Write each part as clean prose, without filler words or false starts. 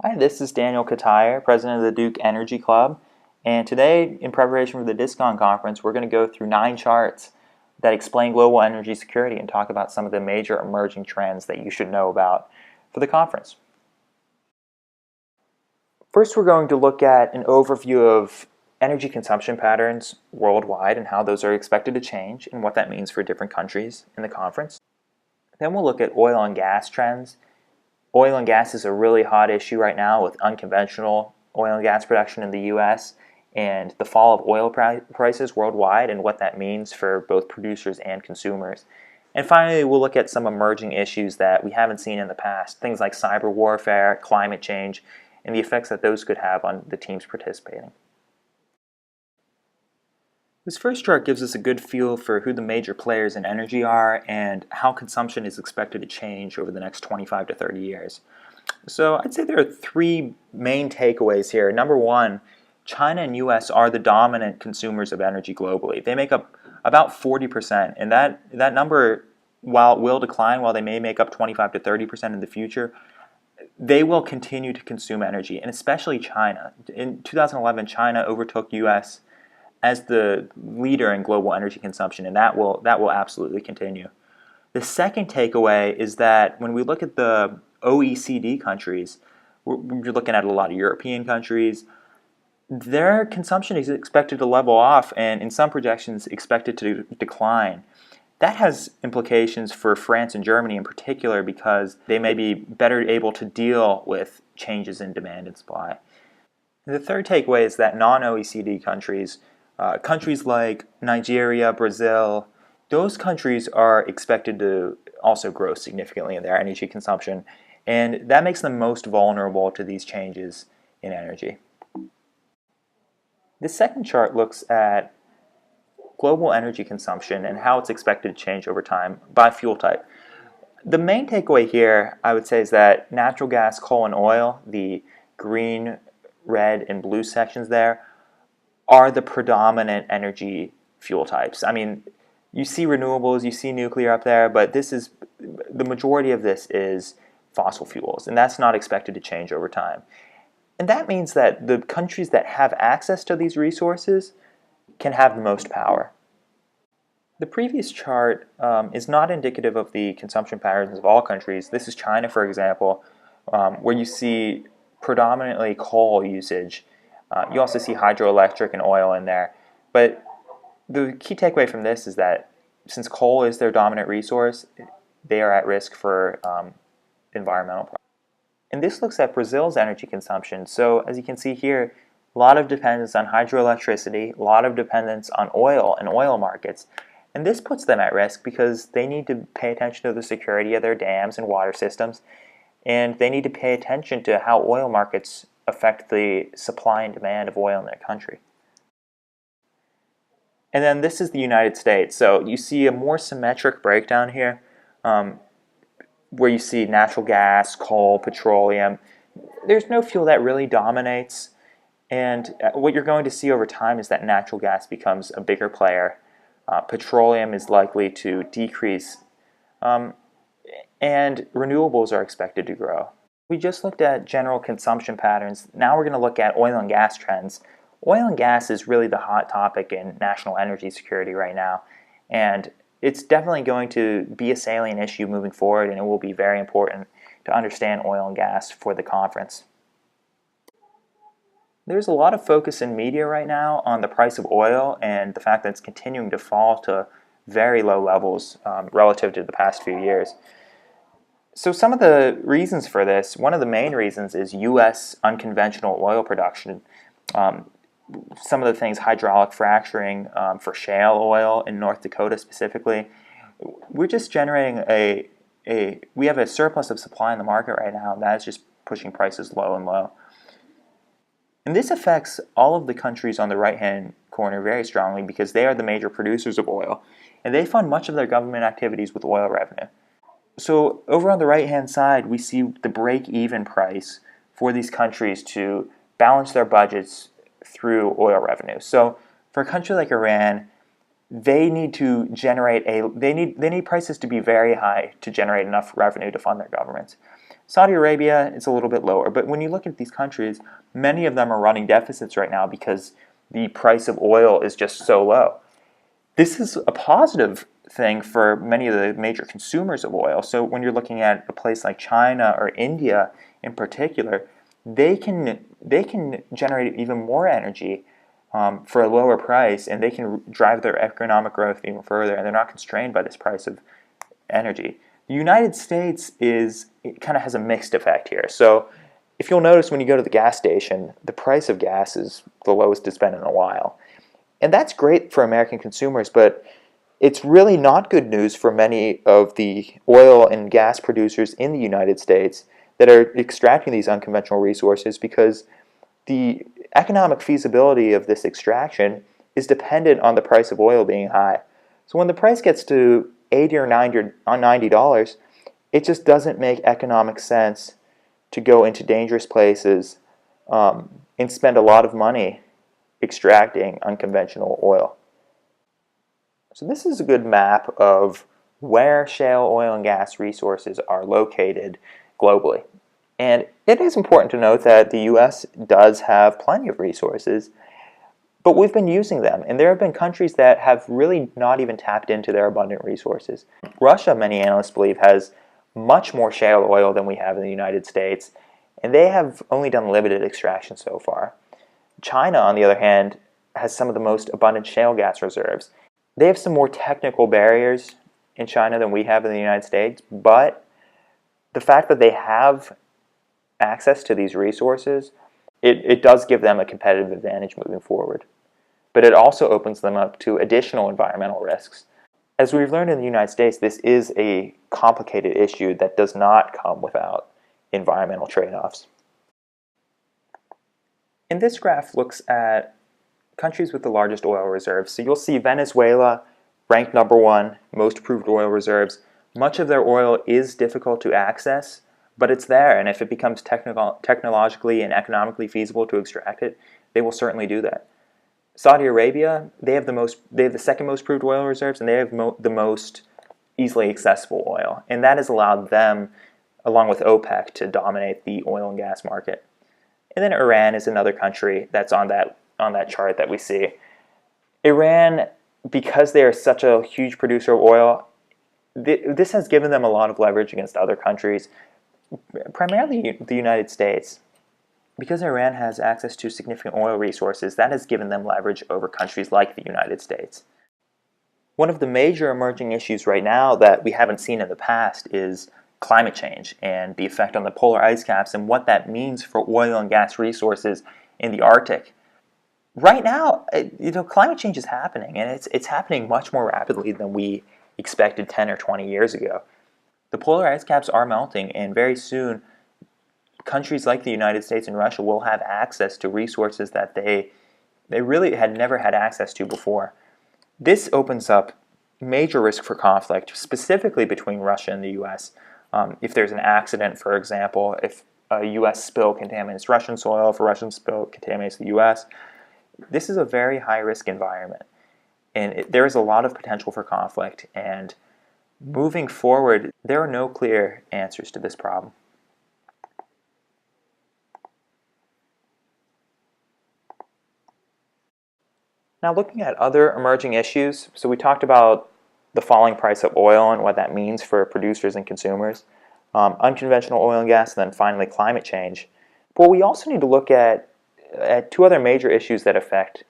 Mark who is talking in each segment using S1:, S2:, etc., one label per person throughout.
S1: Hi, this is Daniel Kataya, president of the Duke Energy Club, and today, in preparation for the DISCON Conference, we're going to go through 9 charts that explain global energy security and talk about some of the major emerging trends that you should know about for the conference. First, we're going to look at an overview of energy consumption patterns worldwide and how those are expected to change and what that means for different countries in the conference. Then we'll look at oil and gas trends. Oil and gas is a really hot issue right now with unconventional oil and gas production in the U.S. and the fall of oil prices worldwide and what that means for both producers and consumers. And finally, we'll look at some emerging issues that we haven't seen in the past, things like cyber warfare, climate change, and the effects that those could have on the teams participating. This first chart gives us a good feel for who the major players in energy are and how consumption is expected to change over the next 25 to 30 years. So I'd say there are 3 main takeaways here. Number one, China and US are the dominant consumers of energy globally. They make up about 40%, and that number, while it will decline, while they may make up 25 to 30% in the future, they will continue to consume energy, and especially China. In 2011, China overtook US as the leader in global energy consumption, and that will absolutely continue. The second takeaway is that when we look at the OECD countries, we're looking at a lot of European countries, their consumption is expected to level off and in some projections expected to decline. That has implications for France and Germany in particular because they may be better able to deal with changes in demand and supply. And the third takeaway is that non-OECD countries, countries like Nigeria, Brazil, those countries are expected to also grow significantly in their energy consumption, and that makes them most vulnerable to these changes in energy. This second chart looks at global energy consumption and how it's expected to change over time by fuel type. The main takeaway here, I would say, is that natural gas, coal, and oil, the green, red, and blue sections there, are the predominant energy fuel types. I mean, you see renewables, you see nuclear up there, but the majority of this is fossil fuels, and that's not expected to change over time. And that means that the countries that have access to these resources can have the most power. The previous chart is not indicative of the consumption patterns of all countries. This is China, for example, where you see predominantly coal usage. You also see hydroelectric and oil in there. But the key takeaway from this is that since coal is their dominant resource, they are at risk for environmental problems. And this looks at Brazil's energy consumption. So as you can see here, a lot of dependence on hydroelectricity, a lot of dependence on oil and oil markets. And this puts them at risk because they need to pay attention to the security of their dams and water systems, and they need to pay attention to how oil markets affect the supply and demand of oil in their country. And then this is the United States. So you see a more symmetric breakdown here where you see natural gas, coal, petroleum. There's no fuel that really dominates. And what you're going to see over time is that natural gas becomes a bigger player. Petroleum is likely to decrease. And renewables are expected to grow. We just looked at general consumption patterns. Now we're going to look at oil and gas trends. Oil and gas is really the hot topic in national energy security right now, and it's definitely going to be a salient issue moving forward, and it will be very important to understand oil and gas for the conference. There's a lot of focus in media right now on the price of oil and the fact that it's continuing to fall to very low levels relative to the past few years. So some of the reasons for this, one of the main reasons is U.S. unconventional oil production. Some of the things, hydraulic fracturing for shale oil in North Dakota specifically. We're just generating we have a surplus of supply in the market right now, and that is just pushing prices low and low. And this affects all of the countries on the right-hand corner very strongly because they are the major producers of oil, and they fund much of their government activities with oil revenue. So over on the right-hand side, we see the break-even price for these countries to balance their budgets through oil revenue. So for a country like Iran, they need to generate they need prices to be very high to generate enough revenue to fund their governments. Saudi Arabia is a little bit lower, but when you look at these countries, many of them are running deficits right now because the price of oil is just so low. This is a positive thing for many of the major consumers of oil. So when you're looking at a place like China or India in particular, they can generate even more energy for a lower price, and they can drive their economic growth even further, and they're not constrained by this price of energy. The United States kind of has a mixed effect here. So if you'll notice when you go to the gas station, the price of gas is the lowest it's been in a while. And that's great for American consumers, but it's really not good news for many of the oil and gas producers in the United States that are extracting these unconventional resources, because the economic feasibility of this extraction is dependent on the price of oil being high. So when the price gets to $80 or $90, it just doesn't make economic sense to go into dangerous places and spend a lot of money extracting unconventional oil. So this is a good map of where shale oil and gas resources are located globally. And it is important to note that the US does have plenty of resources, but we've been using them. And there have been countries that have really not even tapped into their abundant resources. Russia, many analysts believe, has much more shale oil than we have in the United States, and they have only done limited extraction so far. China, on the other hand, has some of the most abundant shale gas reserves. They have some more technical barriers in China than we have in the United States, but the fact that they have access to these resources, it does give them a competitive advantage moving forward. But it also opens them up to additional environmental risks. As we've learned in the United States, this is a complicated issue that does not come without environmental trade-offs. And this graph looks at countries with the largest oil reserves. So you'll see Venezuela ranked number 1, most proved oil reserves. Much of their oil is difficult to access, but it's there, and if it becomes technologically and economically feasible to extract it, they will certainly do that. Saudi Arabia, they have the second most proved oil reserves, and they have the most easily accessible oil, and that has allowed them, along with OPEC, to dominate the oil and gas market. And then Iran is another country that's on that chart that we see. Iran, because they are such a huge producer of oil, this has given them a lot of leverage against other countries, primarily the United States. Because Iran has access to significant oil resources, that has given them leverage over countries like the United States. One of the major emerging issues right now that we haven't seen in the past is climate change and the effect on the polar ice caps and what that means for oil and gas resources in the Arctic. Right now, climate change is happening, and it's happening much more rapidly than we expected 10 or 20 years ago. The polar ice caps are melting, and very soon countries like the United States and Russia will have access to resources that they really had never had access to before. This opens up major risk for conflict, specifically between Russia and the US. If there's an accident, for example, if a US spill contaminates Russian soil, if a Russian spill contaminates the US, this is a very high-risk environment, and there is a lot of potential for conflict, and moving forward, there are no clear answers to this problem. Now, looking at other emerging issues, so we talked about the falling price of oil and what that means for producers and consumers, unconventional oil and gas, and then finally climate change. But we also need to look at two other major issues that affect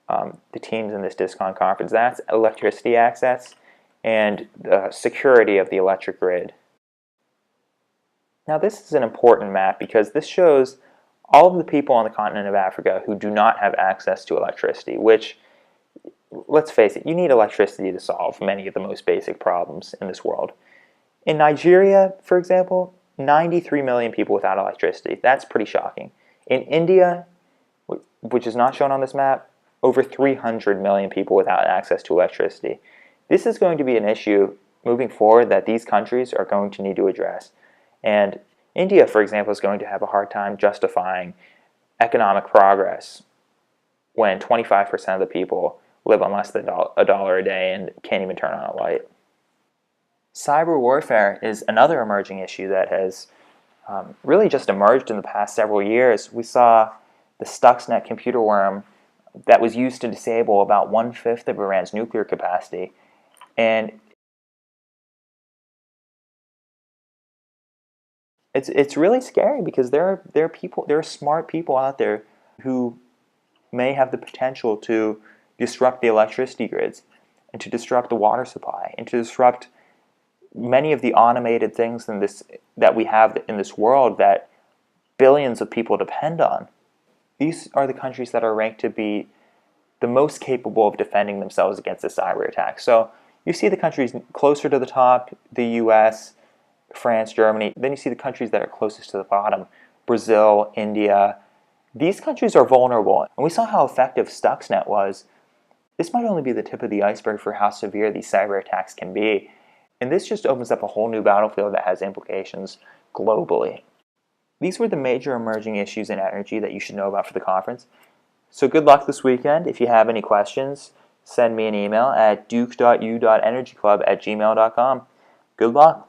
S1: the teams in this DISCON conference. That's electricity access and the security of the electric grid. Now, this is an important map because this shows all of the people on the continent of Africa who do not have access to electricity, which, let's face it, you need electricity to solve many of the most basic problems in this world. In Nigeria, for example, 93 million people without electricity. That's pretty shocking. In India, which is not shown on this map, over 300 million people without access to electricity. This is going to be an issue moving forward that these countries are going to need to address. And India, for example, is going to have a hard time justifying economic progress when 25% of the people live on less than $1 a day and can't even turn on a light. Cyber warfare is another emerging issue that has really just emerged in the past several years. We saw the Stuxnet computer worm that was used to disable about 1/5 of Iran's nuclear capacity. And it's really scary because there are smart people out there who may have the potential to disrupt the electricity grids and to disrupt the water supply and to disrupt many of the automated things that we have in this world that billions of people depend on. These are the countries that are ranked to be the most capable of defending themselves against a cyber attack. So you see the countries closer to the top, the US, France, Germany. Then you see the countries that are closest to the bottom, Brazil, India. These countries are vulnerable. And we saw how effective Stuxnet was. This might only be the tip of the iceberg for how severe these cyber attacks can be. And this just opens up a whole new battlefield that has implications globally. These were the major emerging issues in energy that you should know about for the conference. So good luck this weekend. If you have any questions, send me an email at duke.u.energyclub@gmail.com. Good luck.